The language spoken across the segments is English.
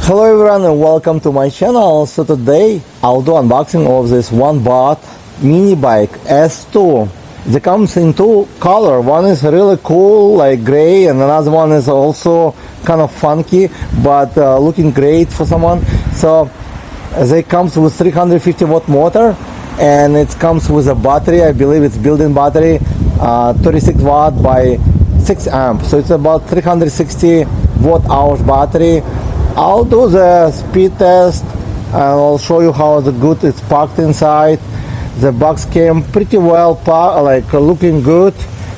Hello everyone and welcome to my channel. So today I'll do unboxing of this ONEBOT mini bike S2. It comes in two color. One is really cool like gray and another one is also kind of funky but looking great for someone. So they comes with 350 watt motor and it comes with a battery. I believe it's built-in battery, 36 watt by 6 amp. So it's about 360 watt hours battery. I'll do the speed test and I'll show you how good it's packed inside. The box came pretty well packed, like looking good.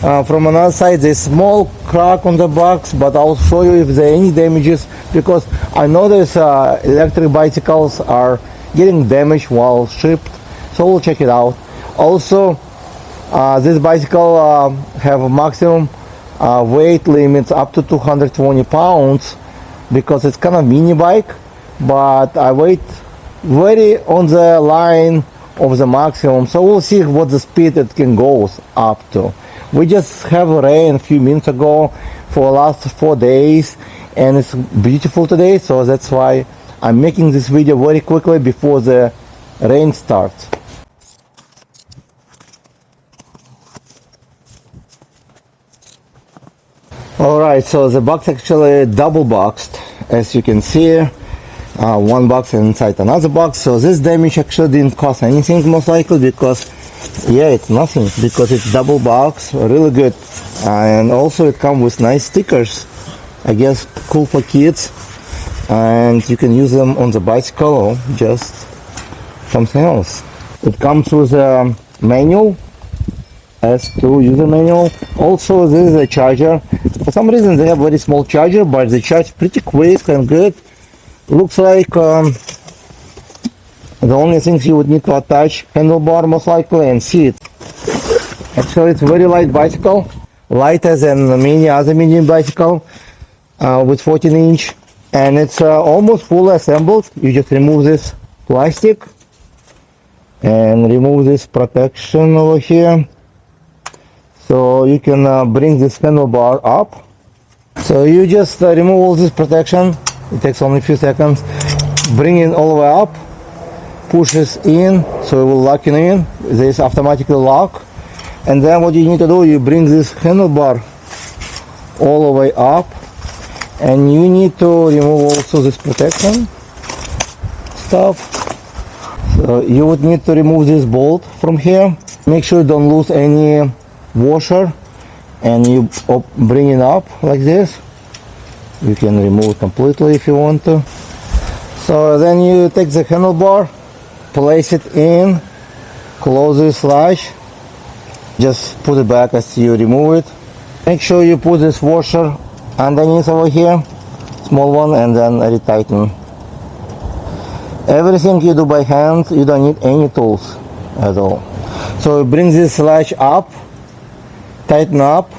From another side there's small crack on the box, but I'll show you if there are any damages, because I notice electric bicycles are getting damaged while shipped, so we'll check it out. Also this bicycle have a maximum weight limits up to 220 pounds because it's kind of mini bike, but I wait very on the line of the maximum, so we'll see what the speed it can go up to. We just have rain a few minutes ago for the last 4 days and it's beautiful today, so that's why I'm making this video very quickly before the rain starts. Alright, so the box actually double boxed, as you can see. One box inside another box, so this damage actually didn't cost anything most likely, because yeah, it's nothing, because it's double box, really good. And also it comes with nice stickers, I guess cool for kids, and you can use them on the bicycle or just something else. It comes with a manual, S2 user manual. Also this is a charger. For some reason they have very small charger, but they charge pretty quick and good. Looks like the only things you would need to attach handlebar most likely and seat. Actually it's a very light bicycle, lighter than many other mini bicycle with 14-inch, and it's almost fully assembled. You just remove this plastic and remove this protection over here, so you can bring this handlebar up. So you just remove all this protection. It takes only a few seconds. Bring it all the way up, push this in, so it will lock it in. This automatically lock, and then what you need to do, you bring this handlebar all the way up, and you need to remove also this protection stuff. So you would need to remove this bolt from here. Make sure you don't lose any washer, and you bring it up like this. You can remove it completely if you want to. So then you take the handlebar, place it in, close this latch, just put it back as you remove it. Make sure you put this washer underneath over here, small one, and then retighten. Everything you do by hand, you don't need any tools at all. So bring this latch up, tighten up,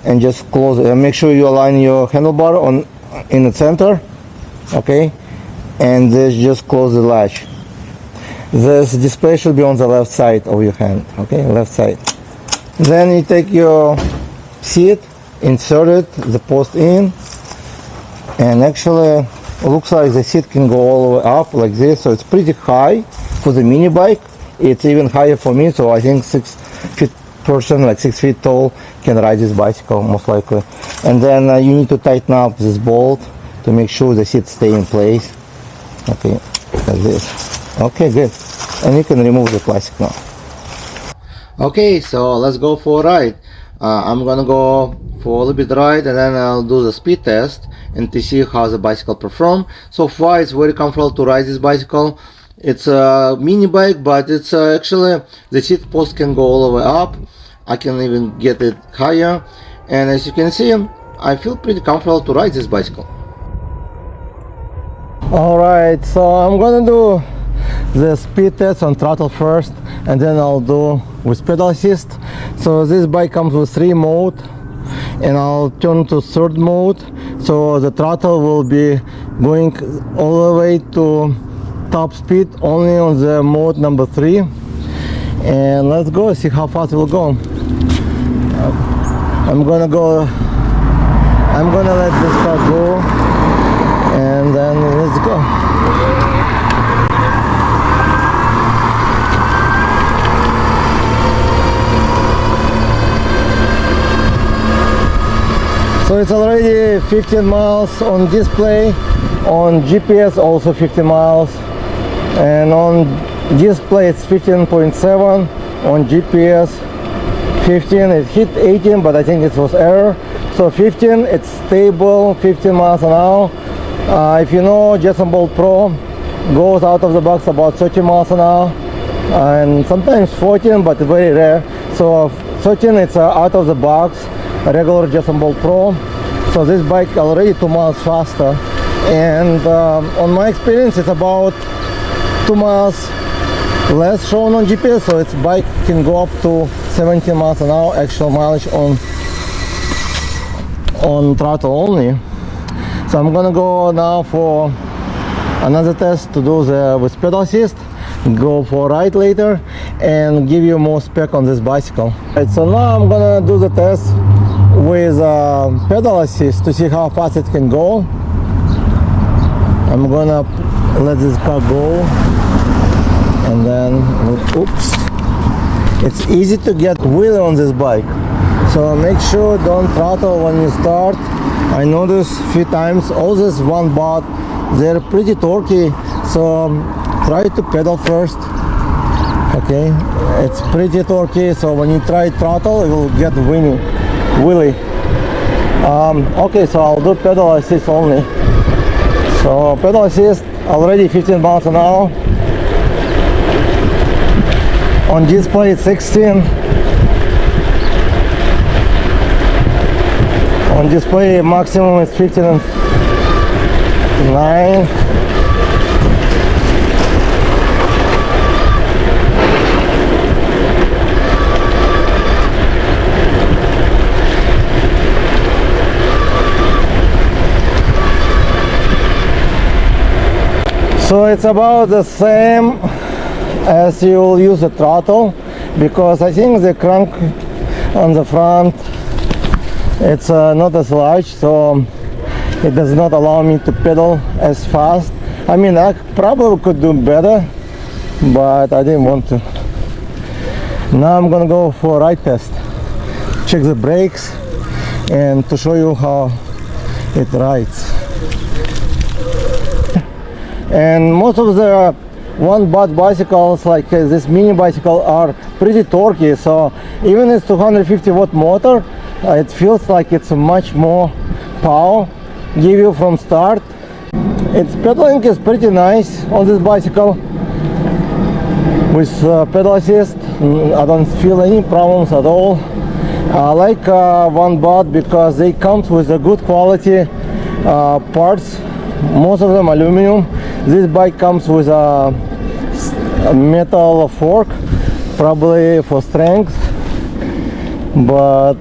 and just close it, and make sure you align your handlebar in the center, okay, and just close the latch. This display should be on the left side of your hand, okay, left side. Then you take your seat, insert it, the post in, and actually it looks like the seat can go all the way up like this, so it's pretty high for the mini bike. It's even higher for me, so I think 6 feet person, like 6 feet tall, can ride this bicycle most likely. And then you need to tighten up this bolt to make sure the seat stay in place, okay, like this. Okay, good. And you can remove the plastic now. Okay, so let's go for a ride. I'm gonna go for a little bit ride, and then I'll do the speed test and to see how the bicycle perform. So far it's very comfortable to ride this bicycle. It's a mini bike, but it's actually the seat post can go all the way up. I can even get it higher, and as you can see, I feel pretty comfortable to ride this bicycle. Alright, so I'm gonna do the speed test on throttle first, and then I'll do with pedal assist. So this bike comes with 3 mode, and I'll turn to 3rd mode, so the throttle will be going all the way to top speed only on the mode number 3. And let's go see how fast it will go. I'm gonna let this car go, and then let's go. it's already 15 miles on display, on GPS also 15 miles, and on display it's 15.7, on GPS 15. It hit 18, but I think it was error. So 15, it's stable, 15 miles an hour. If you know, Jetson Bolt Pro goes out of the box about 30 miles an hour, and sometimes 14, but very rare. So 13, it's out of the box, regular Jetson Bolt Pro. So this bike already 2 miles faster, and on my experience, it's about 2 miles less shown on GPS. So its bike can go up to 17 miles an hour actual mileage on throttle only. So I'm gonna go now for another test to do with pedal assist, go for a ride later, and give you more spec on this bicycle. Right, so now I'm gonna do the test with pedal assist to see how fast it can go. I'm gonna let this car go, and then oops, it's easy to get wheelie on this bike, so make sure don't throttle when you start. I noticed a few times all this ONEBOT, they're pretty torquey, so try to pedal first. Okay, it's pretty torquey, so when you try throttle, it will get wheelie. Okay, so I'll do pedal assist only. So pedal assist already 15 miles an hour. On display it's 16. On display maximum is 15 and 9. So it's about the same as you will use the throttle, because I think the crank on the front, it's not as large, so it does not allow me to pedal as fast. I mean, I probably could do better, but I didn't want to. Now I'm gonna go for a ride test, check the brakes, and to show you how it rides. And most of the ONEBOT bicycles, like this mini bicycle, are pretty torquey, so even it's 250 watt motor, it feels like it's much more power give you from start. Its pedaling is pretty nice on this bicycle with pedal assist. I don't feel any problems at all. I like ONEBOT because they come with a good quality parts, most of them aluminum. This bike comes with a metal fork, probably for strength, but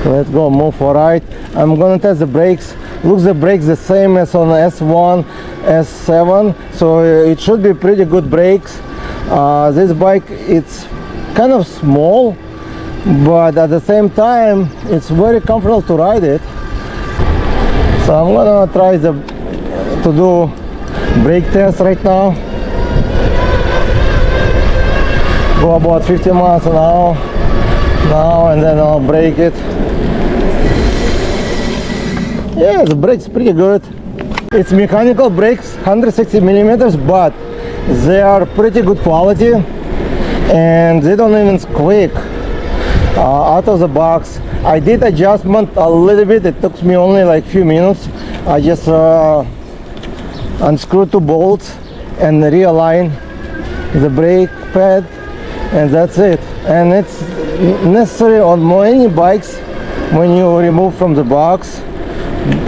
let's go move for a ride. I'm gonna test the brakes. Looks the brakes the same as on S1, S7, so it should be pretty good brakes. This bike, it's kind of small, but at the same time it's very comfortable to ride it. So I'm gonna try to do brake test right now. Go about 50 miles an hour now, and then I'll brake it. Yeah, the brake's pretty good. It's mechanical brakes, 160 millimeters, but they are pretty good quality, and they don't even squeak out of the box. I did adjustment a little bit. It took me only like few minutes. I just unscrewed 2 bolts and realign the brake pad, and that's it. And it's necessary on many bikes when you remove from the box.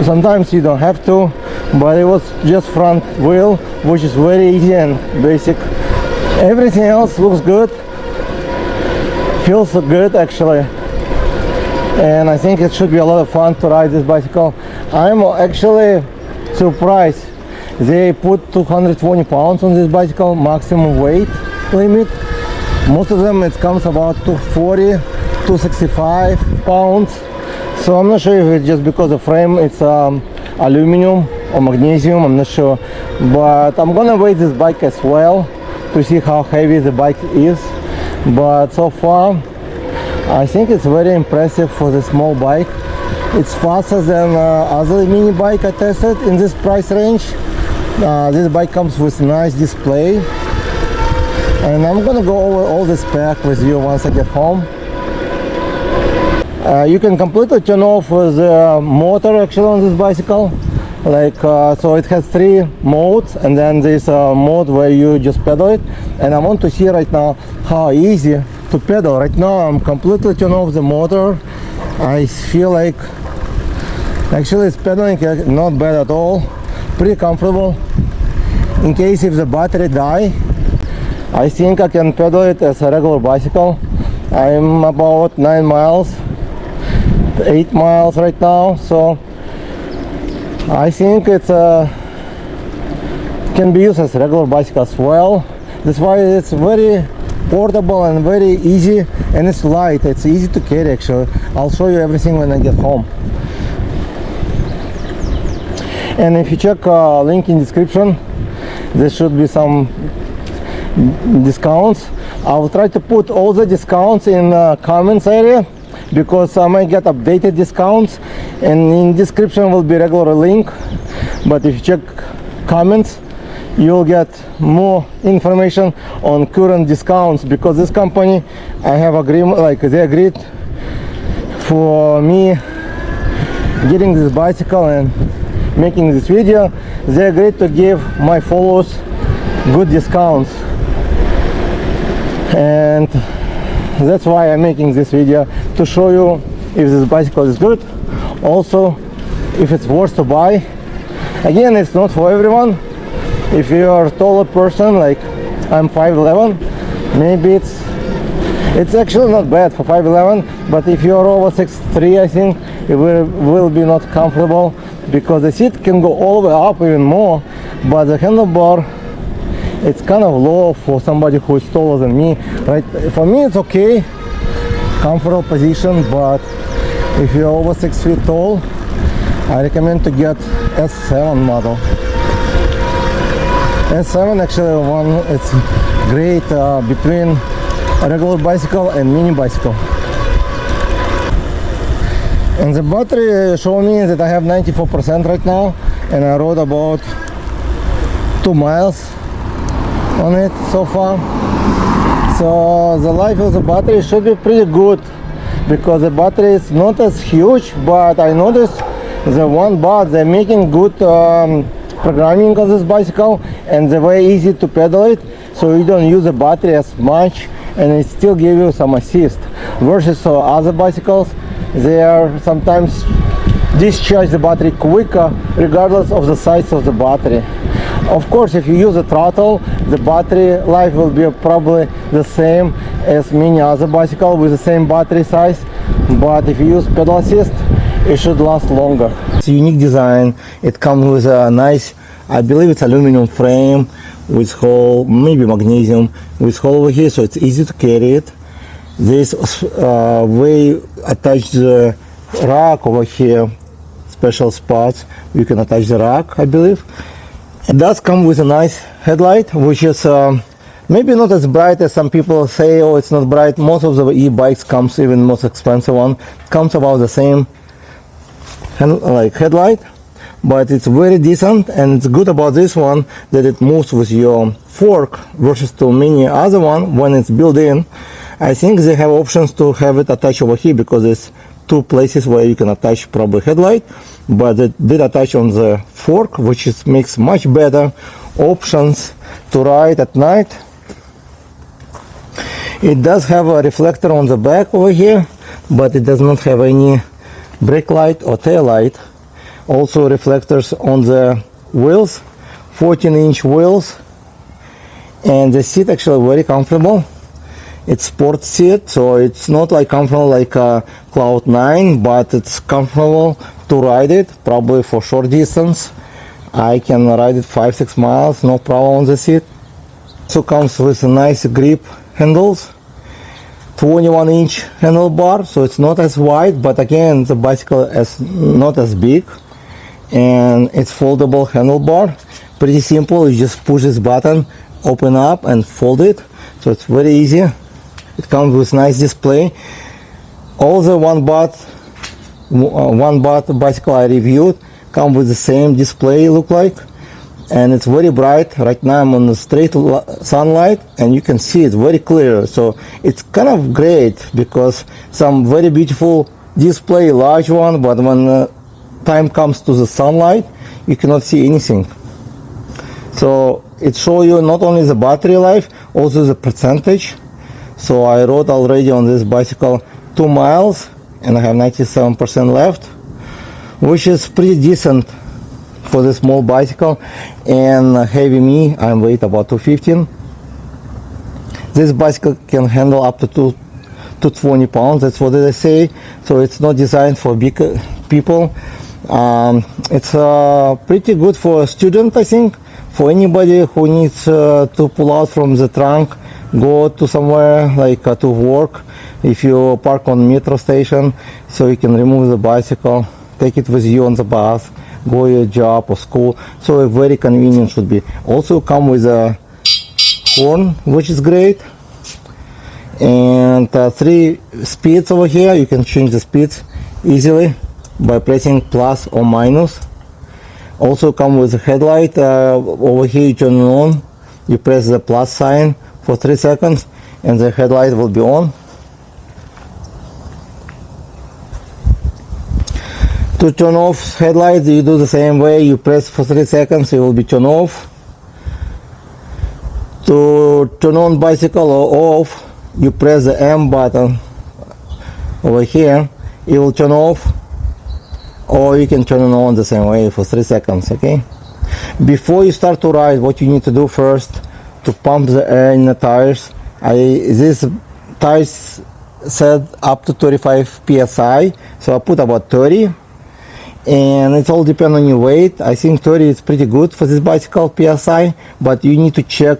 Sometimes you don't have to, but it was just front wheel, which is very easy and basic. Everything else looks good, feels good actually, and I think it should be a lot of fun to ride this bicycle. I'm actually surprised they put 220 pounds on this bicycle maximum weight limit. Most of them it comes about 240, 265 pounds. So I'm not sure if it's just because the frame it's aluminum or magnesium, I'm not sure, but I'm gonna weigh this bike as well to see how heavy the bike is. But so far I think it's very impressive for the small bike. It's faster than other mini bike I tested in this price range. This bike comes with a nice display, and I'm gonna go over all the spec with you once I get home. You can completely turn off the motor actually on this bicycle, like so it has 3 modes, and then there's a mode where you just pedal it. And I want to see right now how easy to pedal. Right now I'm completely turn off the motor. I feel like actually it's pedaling not bad at all, pretty comfortable. In case if the battery die, I think I can pedal it as a regular bicycle. I'm about 9 miles, 8 miles right now, so I think it's can be used as a regular bicycle as well. That's why it's very portable and very easy, and it's light. It's easy to carry actually. I'll show you everything when I get home. And if you check link in description, there should be some discounts. I will try to put all the discounts in comments area, because I might get updated discounts, and in description will be regular link. But if you check comments, you'll get more information on current discounts, because this company, I have agreement, like they agreed for me getting this bicycle and making this video, they agreed to give my followers good discounts, and that's why I'm making this video, to show you if this bicycle is good, also if it's worth to buy. Again, it's not for everyone. If you are a taller person, like I'm 5'11", maybe it's actually not bad for 5'11", but if you are over 6'3", I think it will be not comfortable, because the seat can go all the way up even more, but the handlebar, it's kind of low for somebody who is taller than me, right? For me it's okay, comfortable position, but if you're over 6 feet tall, I recommend to get S7 model. S7 actually it's great between a regular bicycle and mini bicycle. And the battery show me that I have 94% right now, and I rode about 2 miles on it so far. So the life of the battery should be pretty good, because the battery is not as huge, but I noticed the ONEBOT, they're making good programming on this bicycle, and they're very easy to pedal it, so you don't use the battery as much, and it still give you some assist, versus other bicycles, they are sometimes discharge the battery quicker regardless of the size of the battery. Of course, if you use a throttle, the battery life will be probably the same as many other bicycle with the same battery size, but if you use pedal assist, it should last longer. It's a unique design. It comes with a nice, I believe it's aluminum frame with hole, maybe magnesium, with hole over here, so it's easy to carry it. This way attach the rack over here, special spots you can attach the rack, I believe. It does come with a nice headlight, which is maybe not as bright as some people say. Oh, it's not bright. Most of the e-bikes comes, even most expensive one, comes about the same like headlight, but it's very decent. And it's good about this one that it moves with your fork, versus to many other one when it's built in. I think they have options to have it attached over here, because there's 2 places where you can attach probably headlight, but it did attach on the fork, which makes much better options to ride at night. It does have a reflector on the back over here, but it does not have any brake light or tail light. Also reflectors on the wheels, 14-inch wheels, and the seat actually very comfortable. It's sport seat, so it's not like comfortable like a Cloud 9, but it's comfortable to ride it, probably for short distance. I can ride it 5-6 miles, no problem on the seat. So comes with a nice grip handles, 21-inch handlebar, so it's not as wide, but again the bicycle is not as big, and it's foldable handlebar. Pretty simple, you just push this button, open up and fold it, so it's very easy. It comes with nice display. All the ONEBOT bicycle I reviewed come with the same display look like, and it's very bright. Right now I'm on the straight sunlight and you can see it very clear, so it's kind of great because some very beautiful display, large one, but when time comes to the sunlight you cannot see anything. So it shows you not only the battery life, also the percentage. So I rode already on this bicycle 2 miles and I have 97% left, which is pretty decent for this small bicycle. And heavy me, I weigh about 215. This bicycle can handle up to 20 pounds, that's what they say. So it's not designed for big people. It's pretty good for a student, I think, for anybody who needs to pull out from the trunk, go to somewhere like to work. If you park on metro station, so you can remove the bicycle, take it with you on the bus, go to your job or school. So very convenient should be. Also come with a horn, which is great, and 3 speeds over here. You can change the speeds easily by pressing plus or minus. Also come with a headlight. Over here you turn it on, you press the plus sign for 3 seconds and the headlight will be on. To turn off headlights you do the same way, you press for 3 seconds, it will be turned off. To turn on bicycle or off, you press the M button over here, it will turn off, or you can turn it on the same way for 3 seconds. Okay, before you start to ride, what you need to do first, to pump the air in the tires. These tires said up to 35 psi, so I put about 30, and it all depends on your weight. I think 30 is pretty good for this bicycle psi, but you need to check.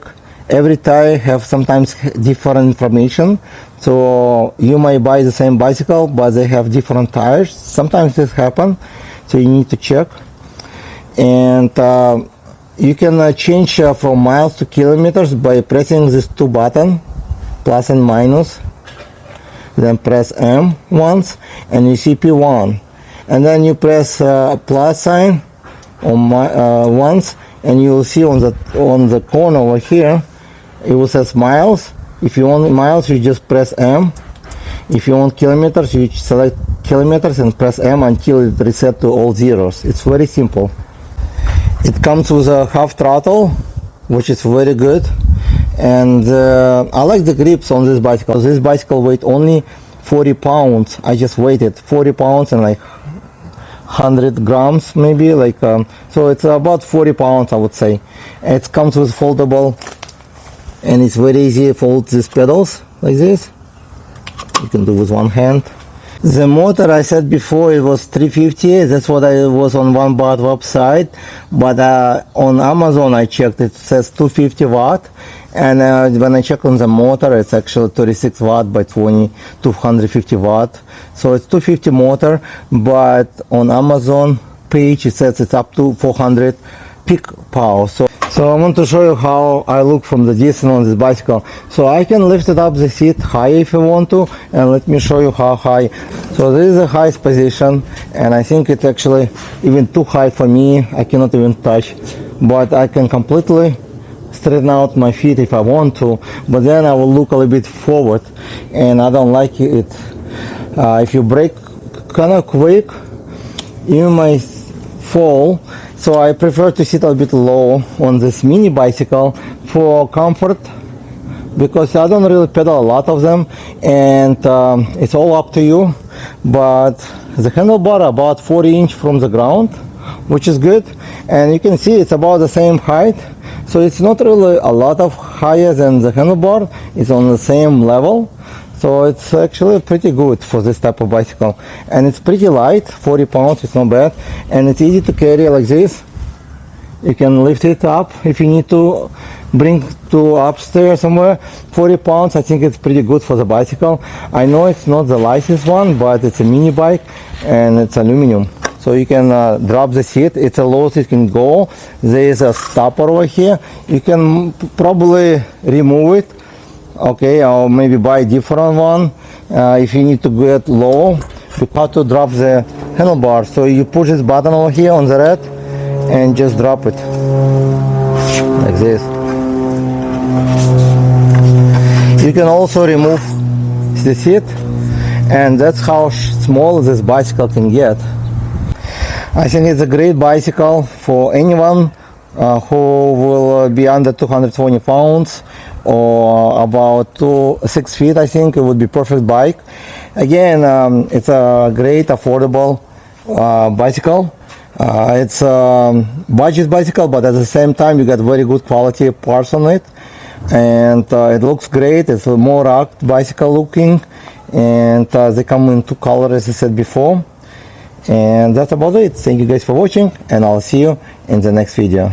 Every tire have sometimes different information, so you might buy the same bicycle but they have different tires. Sometimes this happens, so you need to check. And you can change from miles to kilometers by pressing these 2 buttons, plus and minus. Then press M once and you see P1, and then you press plus sign on once, and you will see on the corner over here it will say miles. If you want miles, you just press M. If you want kilometers, you select kilometers and press M until it resets to all zeros. It's very simple. It comes with a half throttle, which is very good, and I like the grips on this bicycle. This bicycle weighs only 40 pounds. I just weighed it 40 pounds and like 100 grams maybe, like so it's about 40 pounds I would say. It comes with foldable, and it's very easy to fold these pedals like this. You can do with one hand. The motor, I said before, it was 350. That's what I was on ONEBOT website, but on Amazon I checked, it says 250 watt, and when I check on the motor, it's actually 36 watt by 250 watt. So it's 250 motor, but on Amazon page it says it's up to 400 peak power. So I want to show you how I look from the distance on this bicycle. So I can lift it up the seat high if you want to, and let me show you how high. So this is the highest position, and I think it's actually even too high for me. I cannot even touch, but I can completely straighten out my feet if I want to, but then I will look a little bit forward, and I don't like it. If you brake kind of quick, you might fall. So I prefer to sit a bit low on this mini bicycle for comfort, because I don't really pedal a lot of them, and it's all up to you. But the handlebar about 40 inches from the ground, which is good, and you can see it's about the same height. So it's not really a lot of higher than the handlebar, it's on the same level. So it's actually pretty good for this type of bicycle, and it's pretty light, 40 pounds, it's not bad, and it's easy to carry like this. You can lift it up if you need to bring to upstairs somewhere. 40 pounds, I think it's pretty good for the bicycle. I know it's not the licensed one, but it's a mini bike and it's aluminum. So you can drop the seat, it's a low seat can go. There is a stopper over here, you can probably remove it, okay, or maybe buy a different one, if you need to get low, you have to drop the handlebar. So you push this button over here on the red and just drop it like this. You can also remove the seat, and that's how small this bicycle can get. I think it's a great bicycle for anyone who will be under 220 pounds or about 6 feet. I think it would be perfect bike. Again, it's a great affordable bicycle. It's a budget bicycle, but at the same time you get very good quality parts on it, and it looks great. It's a more rugged bicycle looking, and they come in 2 colors, as I said before. And that's about it. Thank you guys for watching, and I'll see you in the next video.